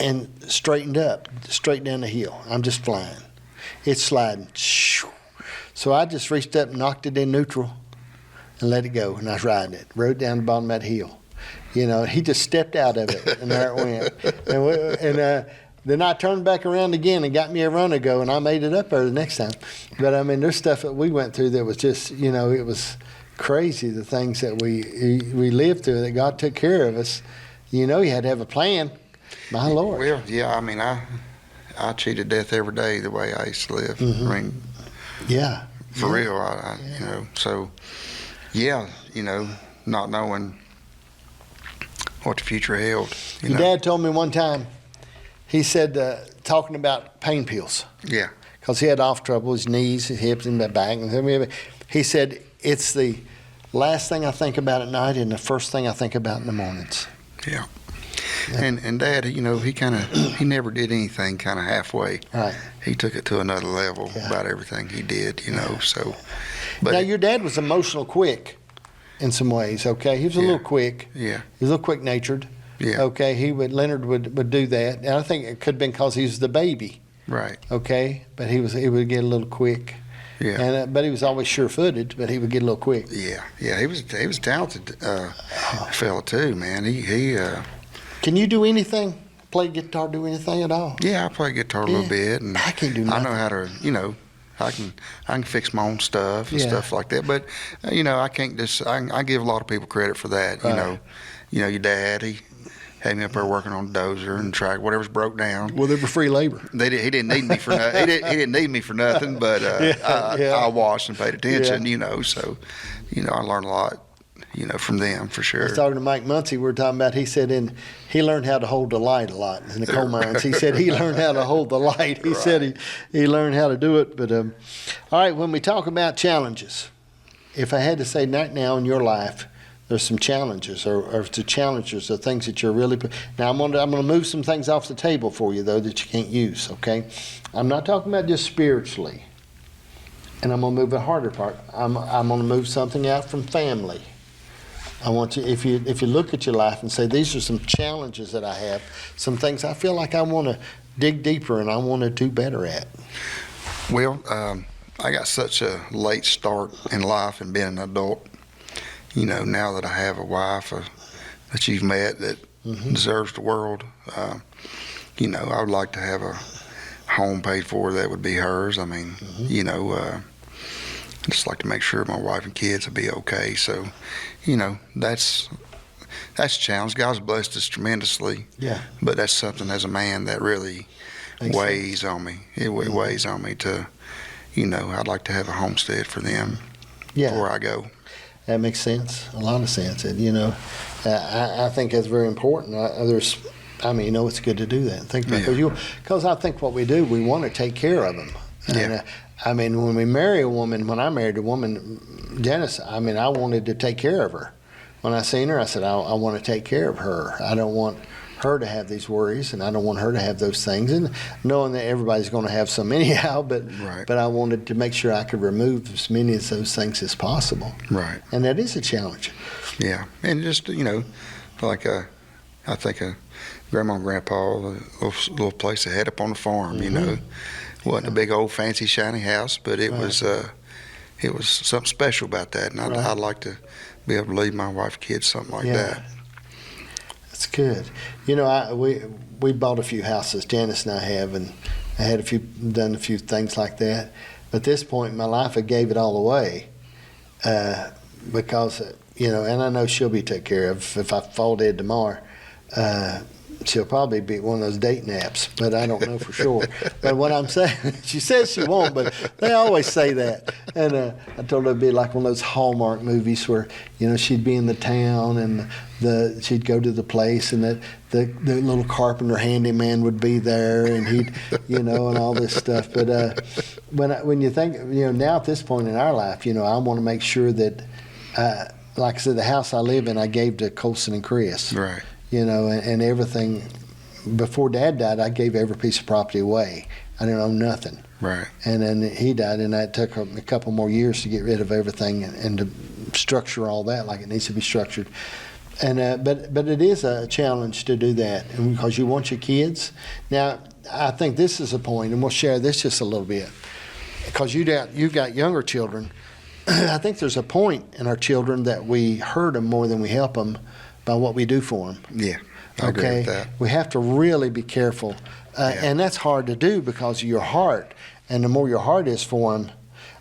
and straightened up, straight down the hill. I'm just flying. It's sliding. So I just reached up and knocked it in neutral and let it go. And I was riding it, rode down the bottom of that hill. You know, he just stepped out of it, and there it went. And then I turned back around again and got me a run ago, and I made it up there the next time. But, I mean, there's stuff that we went through that was just, you know, it was crazy, the things that we lived through, that God took care of us. You know, you had to have a plan. My Lord. Well, yeah, I mean, I cheated death every day the way I used to live. Mm-hmm. I mean, yeah, for real, I you know, so, yeah, you know, not knowing what the future held. Your dad told me one time, he said, talking about pain pills. Yeah. Because he had off trouble, his knees, his hips, and the back. And he said, it's the last thing I think about at night and the first thing I think about in the mornings. Yeah. And Dad, you know, he never did anything kind of halfway. Right. He took it to another level about everything he did, you know, so. But now, your dad was emotional quick in some ways, okay? He was a little quick. Yeah. He was a little quick-natured. Yeah. Okay, Leonard would do that. And I think it could have been because he was the baby. Right. Okay, but he would get a little quick. Yeah. And but he was always sure-footed, but he would get a little quick. Yeah. Yeah, he was a talented fella too, man. He Can you do anything? Play guitar, do anything at all? Yeah, I play guitar a little bit, and I can't do nothing. I know how to, you know, I can fix my own stuff and stuff like that. But you know, I can't just. I give a lot of people credit for that. Right. You know, your dad, he had me up there working on the dozer and track whatever's broke down. Well, they were free labor. He didn't need me for nothing. He didn't need me for nothing. But I watched and paid attention. You know, so you know, I learned a lot. You know, from them for sure. I was talking to Mike Muncie. We were talking about. He said, he learned how to hold the light a lot in the coal mines. He said he learned how to hold the light. He said he learned how to do it. But all right, when we talk about challenges, if I had to say right now in your life, there's some challenges, or the challenges are things that you're really. Now I'm gonna move some things off the table for you though that you can't use. Okay, I'm not talking about just spiritually, and I'm gonna move the harder part. I'm gonna move something out from family. I want you, if you look at your life and say, these are some challenges that I have, some things I feel like I want to dig deeper and I want to do better at. Well, I got such a late start in life and being an adult. You know, now that I have a wife that you've met that deserves the world, you know, I would like to have a home paid for that would be hers. I mean, you know, I just like to make sure my wife and kids will be okay. So, you know, that's a challenge. God's blessed us tremendously. Yeah. But that's something as a man that really weighs on me. It weighs on me to, you know, I'd like to have a homestead for them before I go. That makes sense, a lot of sense. And, you know, I think that's very important. You know, it's good to do that. Think about because I think what we do, we want to take care of them. And, I mean, when I married a woman, Janice, I mean, I wanted to take care of her. When I seen her, I said, I want to take care of her. I don't want her to have these worries, and I don't want her to have those things. And knowing that everybody's going to have some anyhow, but I wanted to make sure I could remove as many of those things as possible. Right. And that is a challenge. Yeah. And just, you know, like I think Grandma and Grandpa, a little place they had up on the farm, you know. Wasn't a big old fancy shiny house, but it was something special about that, and I'd like to be able to leave my wife and kids something like that. That's good. You know, we bought a few houses, Janice and I have, and I had done a few things like that. But at this point in my life, I gave it all away because, you know, and I know she'll be taken care of if I fall dead tomorrow. She'll probably be one of those dating apps, but I don't know for sure. But what I'm saying, she says she won't, but they always say that. And I told her it'd be like one of those Hallmark movies where, you know, she'd be in the town and she'd go to the place and the little carpenter handyman would be there and he'd, you know, and all this stuff. But when you think, you know, now at this point in our life, you know, I want to make sure that, like I said, the house I live in, I gave to Colson and Chris. Right. You know, and everything. Before Dad died, I gave every piece of property away. I didn't own nothing. Right. And then he died, and that took a couple more years to get rid of everything and to structure all that like it needs to be structured. And but it is a challenge to do that, and because you want your kids. Now, I think this is a point, and we'll share this just a little bit, because you've got younger children. I think there's a point in our children that we hurt them more than we help them by what we do for them. Yeah, I agree with that. We have to really be careful, and that's hard to do because of your heart, and the more your heart is for them.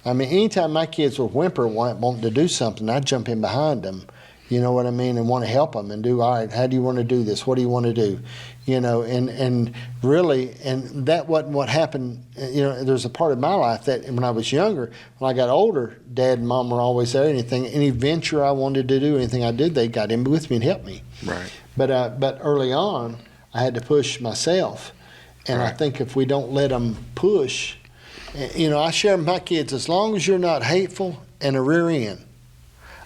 I mean, anytime my kids will whimper wanting to do something, I jump in behind them. You know what I mean? And want to help them and do, all right, how do you want to do this? What do you want to do? You know, and really, and that wasn't what happened. You know, there's a part of my life that when I was younger, when I got older, Dad and Mom were always there. Any venture I wanted to do, anything I did, they got in with me and helped me. Right. But early on, I had to push myself. And right. I think if we don't let them push, you know, I share with my kids, as long as you're not hateful and a rear end,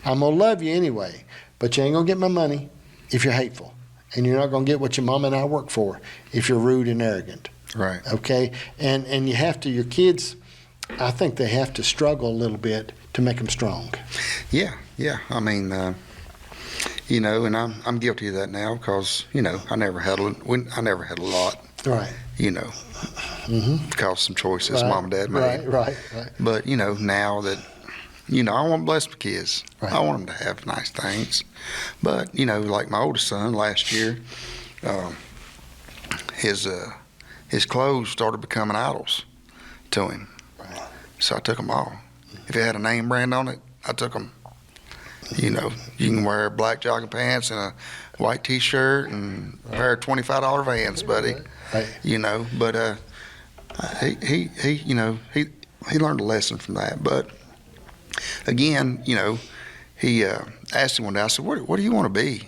I'm going to love you anyway, but you ain't going to get my money if you're hateful. And you're not going to get what your mom and I work for if you're rude and arrogant. Right. Okay? And you have to, your kids, I think they have to struggle a little bit to make them strong. Yeah. I mean, you know, and I'm guilty of that now because, you know, I never had a lot. Right. You know, because of some choices Right. Mom and Dad made. Right. But, you know, now that, you know, I want to bless my kids. Right. I want them to have nice things. But, you know, like my oldest son last year, his clothes started becoming idols to him. Right. So I took them all. If it had a name brand on it, I took them. You know, you can wear black jogging pants and a white T-shirt and a pair of $25 Vans, buddy. Right. You know, but he you know, he learned a lesson from that. But again, you know, he asked him one day, I said, what do you want to be?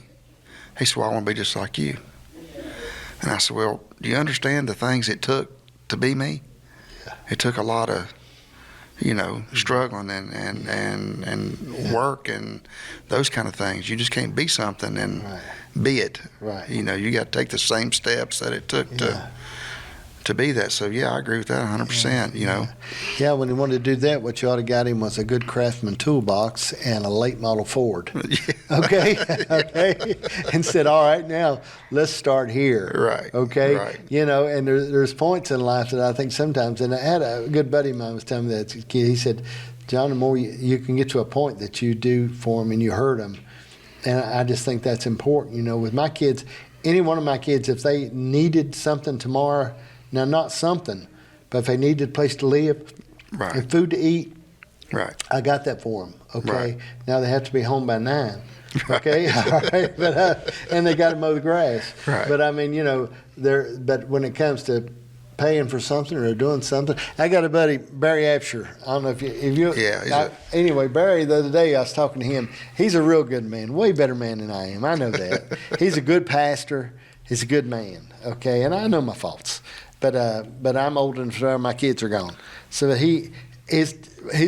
He said, well, I want to be just like you. And I said, well, do you understand the things it took to be me? It took a lot of, you know, struggling and work and those kind of things. You just can't be something and be it. Right. You know, you got to take the same steps that it took to be that. So, yeah, I agree with that 100%, you know. Yeah, when he wanted to do that, what you ought to got him was a good Craftsman toolbox and a late model Ford. Okay? Okay? And said, all right, now let's start here. Right. Okay? Right. You know, and there's points in life that I think sometimes, and I had a good buddy of mine was telling me that as a kid, he said, John, the more you can get to a point that you do for them and you hurt them. And I just think that's important. You know, with my kids, any one of my kids, if they needed something tomorrow, now, not something, but if they needed a place to live and food to eat, I got that for them, okay? Right. Now they have to be home by 9, okay? All right, but, and they got to mow the grass. Right. But, I mean, you know, but when it comes to paying for something or doing something, I got a buddy, Barry Absher. I don't know if you anyway, Barry, the other day I was talking to him. He's a real good man, way better man than I am. I know that. He's a good pastor. He's a good man, okay? And I know my faults. But I'm old enough to my kids are gone. So he's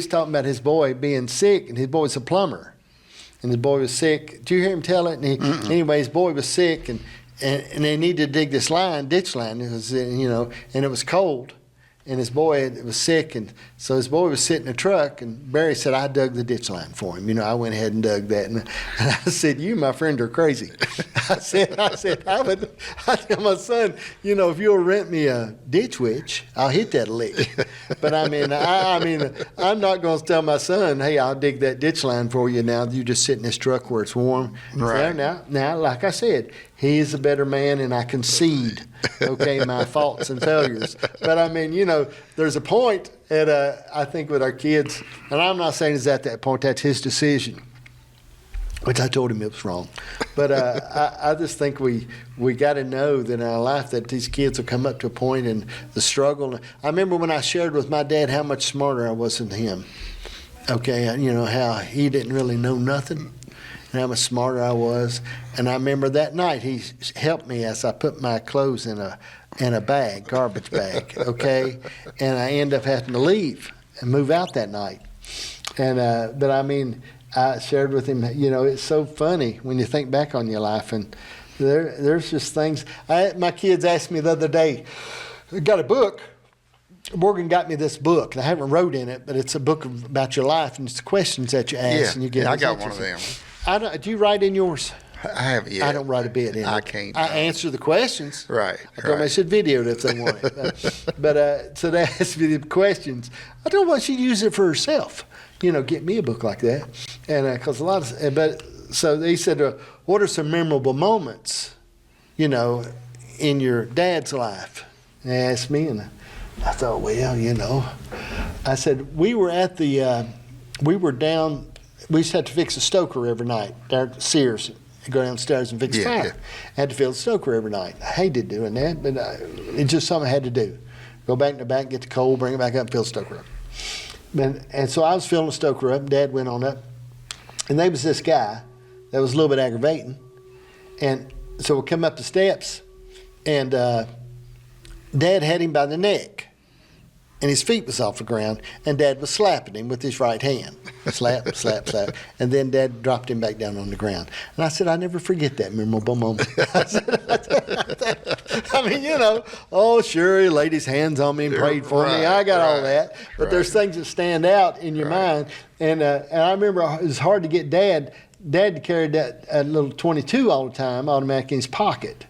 talking about his boy being sick, and his boy's a plumber, and his boy was sick. Did you hear him tell it? And anyway, his boy was sick, and they needed to dig this ditch line. It was, you know, and it was cold, and his boy was sick, and so his boy was sitting in a truck, and Barry said, I dug the ditch line for him. You know, I went ahead and dug that, and I said, you, my friend, are crazy. I said, I tell my son, you know, if you'll rent me a ditch witch, I'll hit that lick. But I mean, I'm not going to tell my son, hey, I'll dig that ditch line for you now. You just sit in this truck where it's warm. Right. So now, like I said, he is a better man, and I concede, okay, my faults and failures. But I mean, you know, there's a point at I think with our kids, and I'm not saying it's at that point. That's his decision, which I told him it was wrong. But I just think we got to know that in our life that these kids will come up to a point and the struggle. I remember when I shared with my dad how much smarter I was than him. Okay, you know, how he didn't really know nothing and how much smarter I was. And I remember that night he helped me as I put my clothes in a bag, garbage bag, okay? And I ended up having to leave and move out that night. And but I mean, I shared with him, you know, it's so funny when you think back on your life, and there's just things. My kids asked me the other day, I got a book. Morgan got me this book, and I haven't wrote in it, but it's a book about your life, and it's questions that you ask, and you get. I got one of them. Do you write in yours? I haven't yet. I don't write a bit in it. I can't. I answer the questions. Right. I told them they should video it if they want it. But so they asked me the questions. I told them she'd use it for herself. Get me a book like that. And because a lot of, but so they said, what are some memorable moments, in your dad's life? And they asked me, and I thought, I said, we were down, we used to have to fix a stoker every night down at Sears. Go downstairs and fix fire. Yeah. I had to fill the stoker every night. I hated doing that, but it's just something I had to do. Go back in the back, get the coal, bring it back up, and fill the stoker up. And so I was filling the stoker up, and Dad went on up. And there was this guy that was a little bit aggravating. And so we come up the steps, and Dad had him by the neck. And his feet was off the ground, and Dad was slapping him with his right hand. Slap, slap, slap. And then Dad dropped him back down on the ground. And I said, I never forget that memorable moment. Oh, sure, he laid his hands on me and prayed for me. I got all that. But there's things that stand out in your mind. And I remember it was hard to get Dad. Dad carried that little .22 all the time, automatic in his pocket.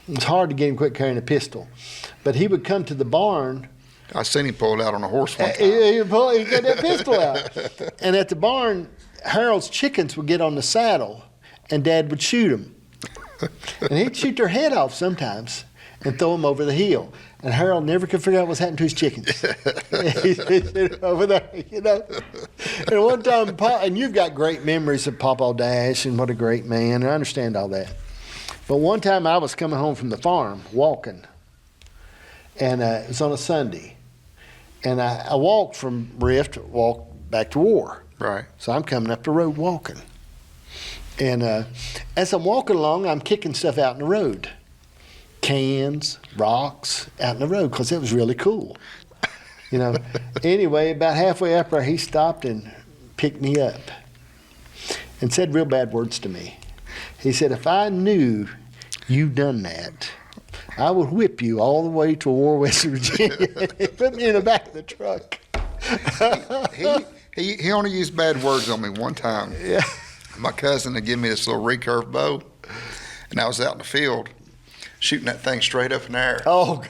It was hard to get him quit carrying a pistol. But he would come to the barn. I seen him pull it out on a horse one time. He got that pistol out. And at the barn, Harold's chickens would get on the saddle, and Dad would shoot them. And he'd shoot their head off sometimes and throw them over the hill. And Harold never could figure out what's happened to his chickens. He's over there, And one time, and you've got great memories of Papa Dash and what a great man, and I understand all that. But one time I was coming home from the farm, walking, and it was on a Sunday. And I walked from Rift, walked back to War. Right. So I'm coming up the road walking. And as I'm walking along, I'm kicking stuff out in the road. Cans, rocks, out in the road, because it was really cool. Anyway, about halfway up there, he stopped and picked me up and said real bad words to me. He said, if I knew you done that, I would whip you all the way to War, West Virginia. He put me in the back of the truck. He only used bad words on me one time. Yeah. My cousin had given me this little recurve bow, and I was out in the field shooting that thing straight up in the air. Oh,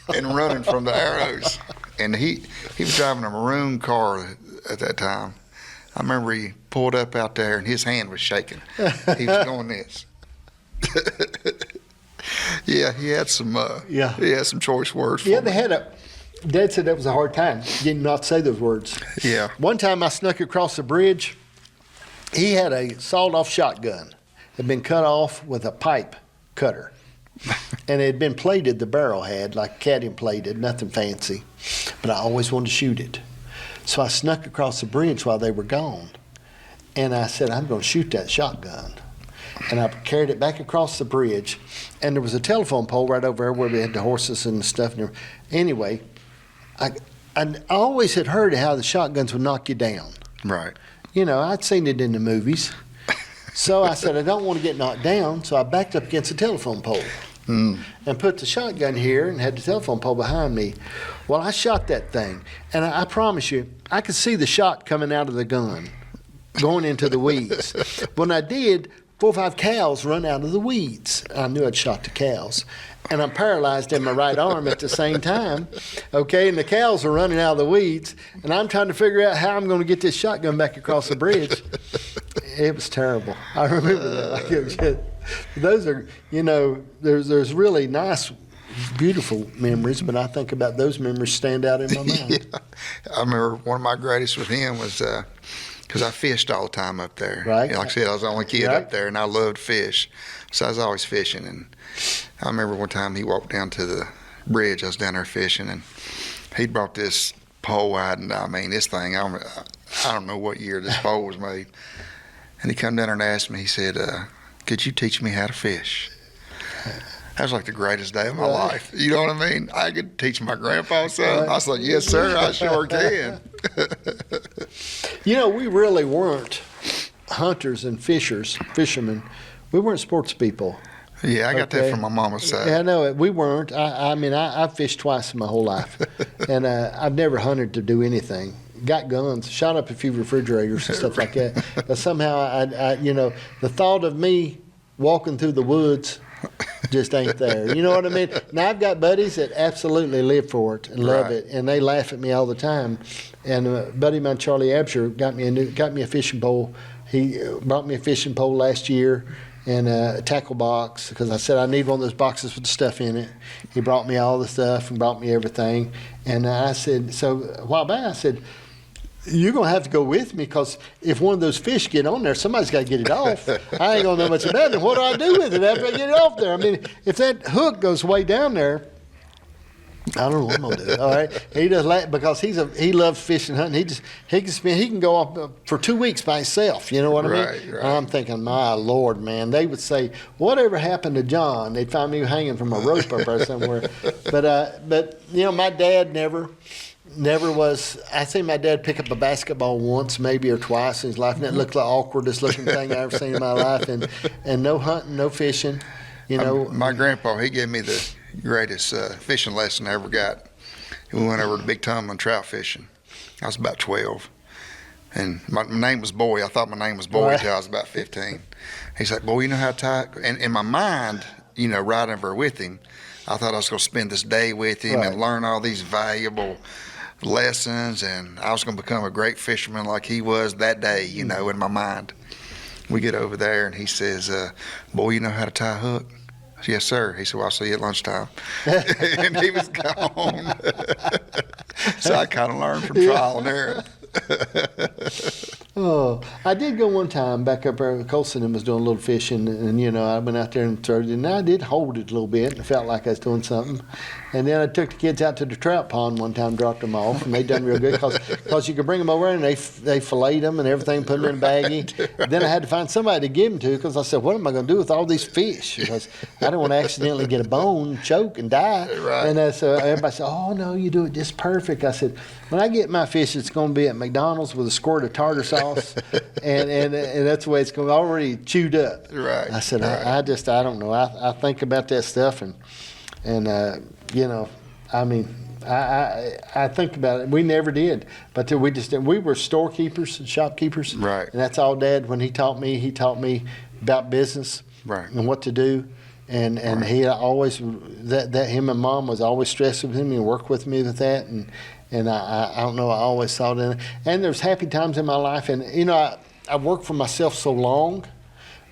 God. And running from the arrows. And he was driving a maroon car at that time. I remember he pulled up out there, and his hand was shaking. He was going this. Yeah, he had some. He had some choice words. Yeah, Dad said that was a hard time getting not to say those words. Yeah. One time I snuck across the bridge. He had a sawed-off shotgun. Had been cut off with a pipe cutter, and it had been plated. The barrel had like cadmium plated, nothing fancy. But I always wanted to shoot it, so I snuck across the bridge while they were gone, and I said, "I'm going to shoot that shotgun." And I carried it back across the bridge, and there was a telephone pole right over there where we had the horses and stuff. Anyway, I always had heard how the shotguns would knock you down. Right. I'd seen it in the movies. So I said, I don't want to get knocked down, so I backed up against the telephone pole and put the shotgun here and had the telephone pole behind me. Well, I shot that thing, and I promise you, I could see the shot coming out of the gun, going into the weeds. When I did, 4 or 5 cows run out of the weeds. I knew I'd shot the cows. And I'm paralyzed in my right arm at the same time. Okay, and the cows are running out of the weeds, and I'm trying to figure out how I'm going to get this shotgun back across the bridge. It was terrible. I remember that. Like it was just, those are, there's really nice, beautiful memories, but I think about those memories stand out in my mind. Yeah. I remember one of my greatest with him was because I fished all the time up there. Right. Like I said, I was the only kid up there, and I loved fish. So I was always fishing. And I remember one time he walked down to the bridge. I was down there fishing, and he brought this pole out. And I mean, this thing, I don't know what year this pole was made. And he come down there and asked me, he said, could you teach me how to fish? That was like the greatest day of my life. You know what I mean? I could teach my grandpa something. I was like, yes, sir, I sure can. We really weren't hunters and fishermen. We weren't sports people. Yeah, I got that from my mama's side. Yeah, I know it. We weren't. I fished twice in my whole life, and I've never hunted to do anything. Got guns, shot up a few refrigerators and stuff like that. But somehow, the thought of me walking through the woods just ain't there. You know what I mean? Now, I've got buddies that absolutely live for it and love Right. it, and they laugh at me all the time. And a buddy of mine, Charlie Absher, got me a fishing pole. He brought me a fishing pole last year and a tackle box because I said I need one of those boxes with the stuff in it. He brought me all the stuff and brought me everything. And I said, so a while back, I said, you're going to have to go with me because if one of those fish get on there, somebody's got to get it off. I ain't going to know much about it. What do I do with it after I get it off there? I mean, if that hook goes way down there, I don't know what I'm going to do. All right. He does because he loves fishing, hunting. He can go off for 2 weeks by himself. You know what I mean? Right. I'm thinking, my Lord, man, they would say, whatever happened to John? They'd find me hanging from a rope up there somewhere. But you know, my dad never was. I seen my dad pick up a basketball once, maybe or twice in his life, and it looked like the awkwardest looking thing I ever seen in my life. And no hunting, no fishing. You know, My grandpa, he gave me the greatest fishing lesson I ever got. We went over to Big Tumbling trout fishing. I was about 12, and my name was Boy. I thought my name was Boy Right. until I was about 15. He's like, "Boy, you know how to tie?" And in my mind, you know, riding over with him, I thought I was going to spend this day with him Right. and learn all these valuable lessons, and I was going to become a great fisherman like he was that day, you know, in my mind. We get over there, and he says, "Boy, you know how to tie a hook?" I said, "Yes, sir." He said, "Well, I'll see you at lunchtime." And he was gone. So I kind of learned from trial and error. Oh, I did go one time back up there. Colson and was doing a little fishing, and you know, I went out there and threw it, and I did hold it a little bit, and I felt like I was doing something. And then I took the kids out to the trout pond one time, dropped them off, and they done real good because you could bring them over and they fillet them and everything, put them in a baggie. Then I had to find somebody to give them to because I said, what am I going to do with all these fish? Because I don't want to accidentally get a bone, choke, and die. Right. And so everybody said, oh no, you do it just perfect. I said, when I get my fish, it's going to be at McDonald's with a squirt of tartar sauce, and that's the way it's going to be already chewed up. Right. I said, right. I don't know. I think about that stuff, and you know, I mean, I think about it. We never did, but we were storekeepers and shopkeepers. Right. And that's all Dad, when he taught me about business. Right. And what to do. And Right. he always, that him and Mom was always stressed with him and worked with me with that. And I don't know, I always saw it in it. And there's happy times in my life. And, you know, I worked for myself so long,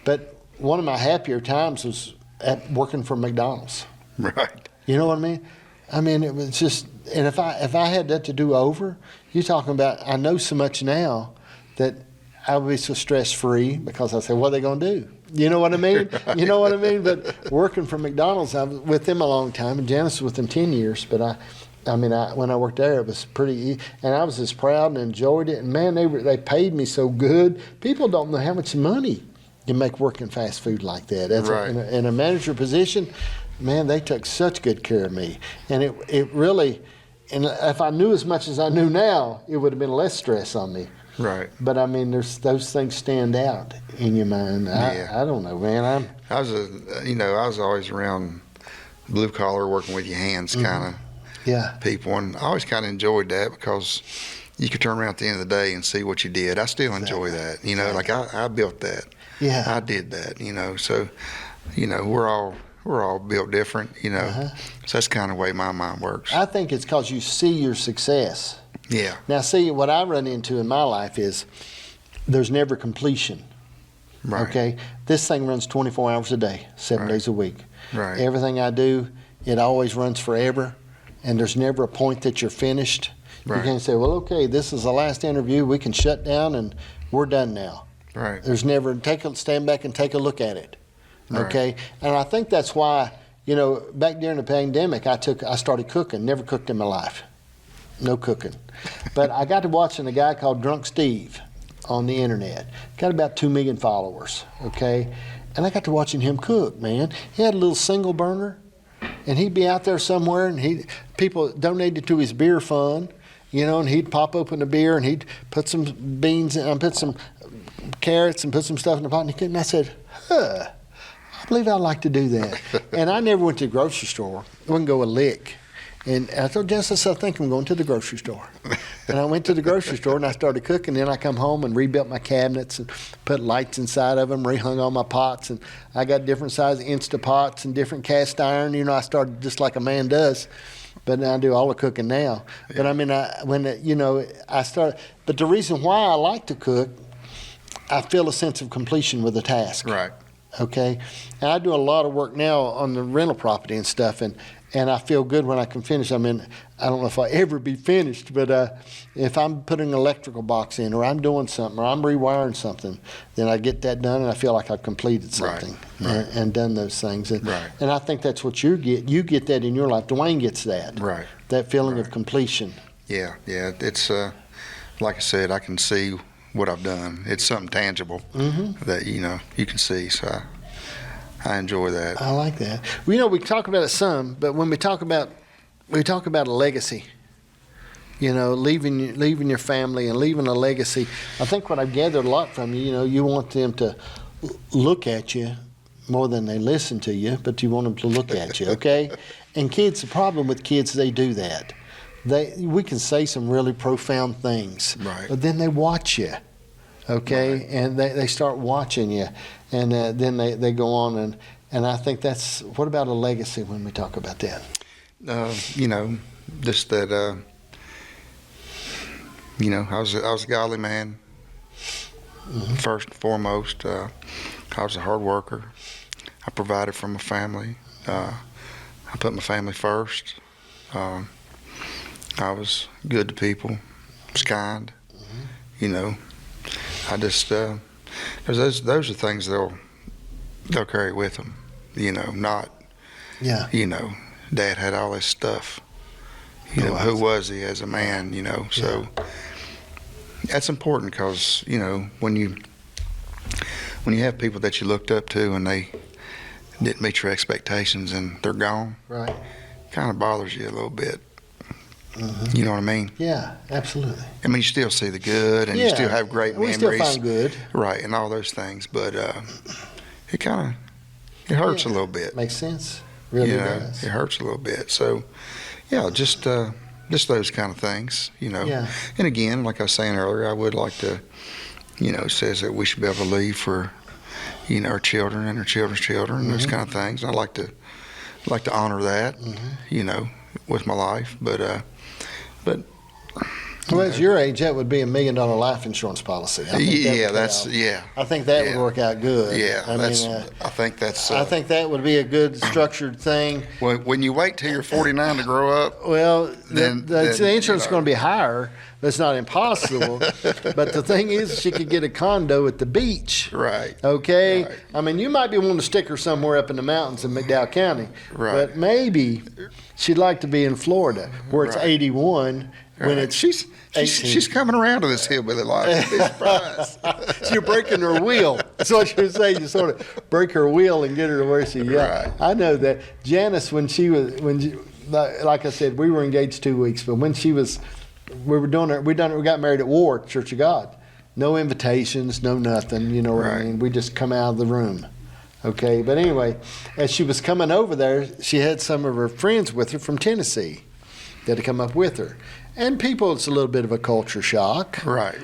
but one of my happier times was at working for McDonald's. Right. You know what I mean? I mean, it was just, and if I had that to do over, you're talking about, I know so much now that I would be so stress-free because I said, what are they going to do? You know what I mean? Right. You know what I mean? But working for McDonald's, I was with them a long time, and Janice was with them 10 years, but when I worked there, it was pretty, and I was just proud and enjoyed it, and man, they paid me so good. People don't know how much money you make working fast food like that. That's Right. in a manager position, man, they took such good care of me. And it really, and if I knew as much as I knew now, it would have been less stress on me. Right. But I mean, those things stand out in your mind. Yeah. I don't know, man. I was always around blue collar, working with your hands kind of Yeah. people, and I always kind of enjoyed that because you could turn around at the end of the day and see what you did. I still enjoy that, you know, like I built that. Yeah. I did that, you know. So, you know, we're all built different, you know. So that's kind of the way my mind works. I think it's because you see your success. Yeah. Now, see, what I run into in my life is there's never completion. Right. Okay? This thing runs 24 hours a day, 7 Right. days a week. Right. Everything I do, it always runs forever, and there's never a point that you're finished. Right. You can't say, well, okay, this is the last interview. We can shut down, and we're done now. Right. There's never, stand back and take a look at it. Right. Okay? And I think that's why, you know, back during the pandemic, I started cooking. Never cooked in my life. No cooking. But I got to watching a guy called Drunk Steve on the internet. Got about 2 million followers, okay? And I got to watching him cook, man. He had a little single burner, and he'd be out there somewhere, and people donated to his beer fund, you know, and he'd pop open the beer, and he'd put some beans and put some carrots and put some stuff in the pot, and I said, I believe I'd like to do that. And I never went to the grocery store. I wouldn't go a lick. And I told Genesis, I think I'm going to the grocery store. And I went to the grocery store and I started cooking. Then I come home and rebuilt my cabinets and put lights inside of them, rehung all my pots. And I got different size Instapots and different cast iron. You know, I started just like a man does. But I do all the cooking now. Yeah. But I mean, I started. But the reason why I like to cook, I feel a sense of completion with the task. Right. Okay. And I do a lot of work now on the rental property and stuff, and I feel good when I can finish. I mean, I don't know if I'll ever be finished, but if I'm putting an electrical box in, or I'm doing something, or I'm rewiring something, then I get that done, and I feel like I've completed something and done those things. And I think that's what you get. You get that in your life. Dwayne gets that. Right. That feeling of completion. Yeah. It's like I said, I can see what I've done. It's something tangible that you can see. So I enjoy that. I like that. Well, we talk about it some, but when we talk about a legacy, leaving your family and leaving a legacy. I think what I've gathered a lot from you, you want them to look at you more than they listen to you, but you want them to look at you, okay? And kids, the problem with kids, they do that. We can say some really profound things, right, but then they watch you, okay? Right. And they start watching you, and then they go on, and I think that's, what about a legacy when we talk about that? Just that, I was a godly man, first and foremost. I was a hard worker. I provided for my family. I put my family first. I was good to people. I was kind. I just those are things they'll carry with them. Not. Yeah. Dad had all this stuff. Who was he as a man? So that's important because when you have people that you looked up to and they didn't meet your expectations and they're gone, right? It kind of bothers you a little bit. Mm-hmm. You know what I mean? Yeah, absolutely. I mean, you still see the good, and you still have great memories. We still find good, right, and all those things. But it hurts a little bit. Makes sense. Really does. It hurts a little bit. So, just those kind of things. Yeah. And again, like I was saying earlier, I would like to, it says that we should be able to leave for, our children and our children's children, and those kind of things. I like to honor that, with my life, but well, at your age, that would be $1 million life insurance policy. I think that would work out good. Yeah, I think that would be a good structured thing. When you wait till you're 49 to grow up, well, then the insurance is going to be higher. That's not impossible. But the thing is, she could get a condo at the beach. Right. Okay? Right. I mean, you might be wanting to stick her somewhere up in the mountains in McDowell County. Right. But maybe she'd like to be in Florida, where it's 81 when it's She's coming around to this hillbilly life. Be surprised. So you're breaking her wheel. That's what you're saying. You sort of break her wheel and get her to where she. Yeah, right. I know that. Janice, like I said, we were engaged 2 weeks, but when she was, we got married at War at Church of God. No invitations, no nothing. You know what I mean? We just come out of the room. Okay, but anyway, as she was coming over there, she had some of her friends with her from Tennessee that had come up with her. And people, it's a little bit of a culture shock. Right.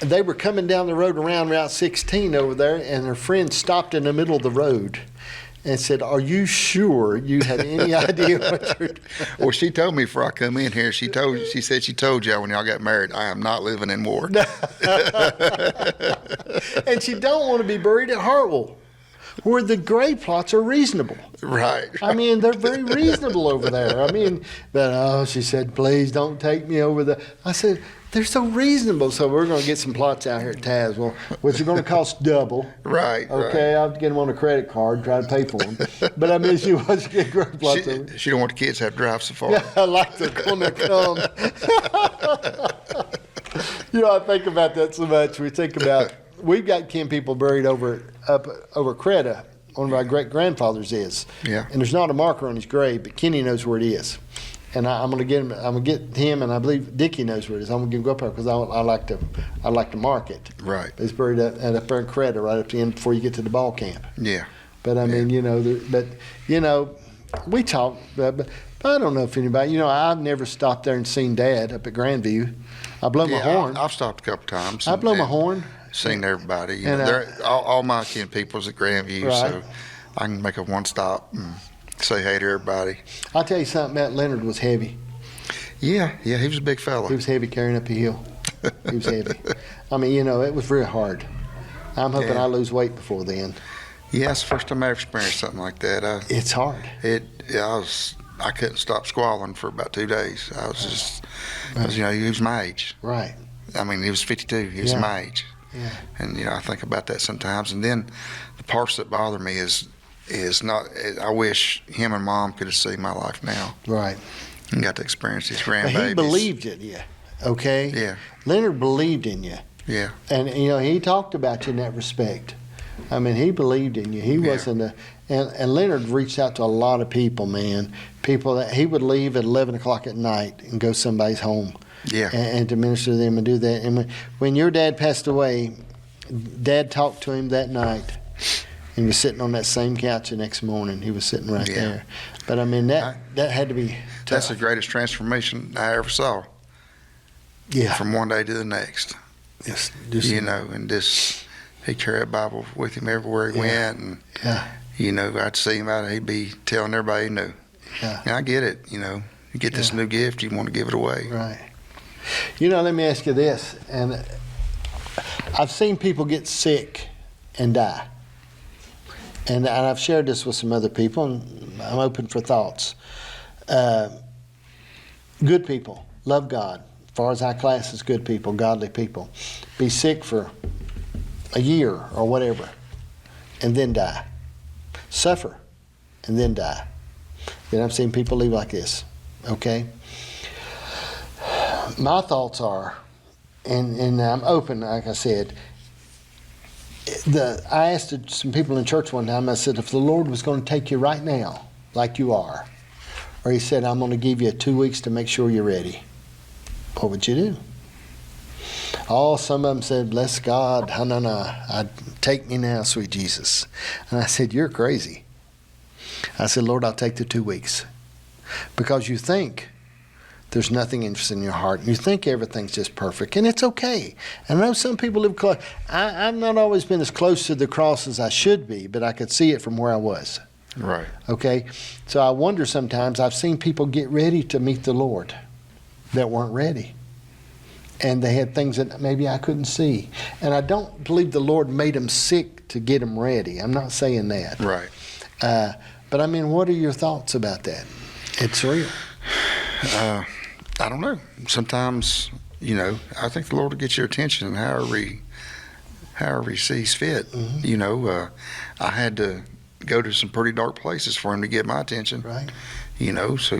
And they were coming down the road around Route 16 over there, and her friend stopped in the middle of the road and said, "Are you sure you had any idea what you're doing?" Well, she told me before I come in here, she said she told y'all when y'all got married, I am not living in War. And she don't want to be buried at Hartwell, where the grave plots are reasonable. Right. I mean, they're very reasonable over there. I mean, but she said, "Please don't take me over there." I said, "They're so reasonable." So we're going to get some plots out here at Tazewell, which are going to cost double. Right. Okay, I'll have to get them on a credit card, try to pay for them. But I mean, she wants to get grave plots over. She don't want the kids to have to drive so far. Yeah, I like to come. I think about that so much. We've got kin people buried up over Creta. One of our great grandfathers is. Yeah. And there's not a marker on his grave, but Kenny knows where it is. And I'm gonna get him, and I believe Dickie knows where it is. I'm gonna go up there because I like to mark it. Right. It's buried at there in Creta, right up the end before you get to the ball camp. Yeah. But I mean, we talk. But I don't know if anybody, I've never stopped there and seen Dad up at Grandview. I blow my horn. I've stopped a couple times. I blow my horn. Seen everybody. You And, know, all my kin people's at Grandview, Right. so I can make a one stop and say hey to everybody. I'll tell you something, Matt Leonard was heavy. Yeah, he was a big fella. He was heavy carrying up a hill. He was heavy. I mean, it was very hard. I'm hoping Yeah. I lose weight before then. Yeah, it's the first time I ever experienced something like that. It's hard. I couldn't stop squalling for about 2 days. I was just, he was my age. Right. I mean, he was 52. He was Yeah. my age. Yeah. And, I think about that sometimes. And then the parts that bother me is not, I wish him and Mom could have seen my life now Right. and got to experience these But grandbabies. he believed in you, okay? Yeah. Leonard believed in you. Yeah. And, he talked about you in that respect. I mean, he believed in you. He Yeah. wasn't and Leonard reached out to a lot of people, man. People that he would leave at 11 o'clock at night and go somebody's home. Yeah. And to minister to them and do that. And when your dad passed away, Dad talked to him that night. He was sitting on that same couch the next morning. He was sitting right Yeah. there. But I mean, that had to be That's tough. the greatest transformation I ever saw Yeah. from one day to the next. Just, And just, he carried a Bible with him everywhere he Yeah. went. And, Yeah. I'd see him out, he'd be telling everybody he knew. Yeah. And I get it, you get this Yeah. new gift, you want to give it away. Right. Let me ask you this, and I've seen people get sick and die. And I've shared this with some other people, and I'm open for thoughts. Good people, love God. As far as I class as good people, godly people, be sick for a year or whatever, and then die. Suffer, and then die. Then I've seen people leave like this, okay? My thoughts are, and I'm open, like I said, I asked some people in church one time, I said, if the Lord was going to take you right now, like you are, or he said, I'm going to give you 2 weeks to make sure you're ready, what would you do? Some of them said, bless God, no, take me now, sweet Jesus. And I said, you're crazy. I said, Lord, I'll take the 2 weeks. Because you think there's nothing interesting in your heart. You think everything's just perfect, and it's okay. And I know some people live close. I've not always been as close to the cross as I should be, but I could see it from where I was. Right. Okay? So I wonder sometimes, I've seen people get ready to meet the Lord that weren't ready. And they had things that maybe I couldn't see. And I don't believe the Lord made them sick to get them ready. I'm not saying that. Right. But I mean, what are your thoughts about that? It's real. I don't know. Sometimes, I think the Lord will get your attention however he sees fit. Mm-hmm. I had to go to some pretty dark places for him to get my attention. Right. So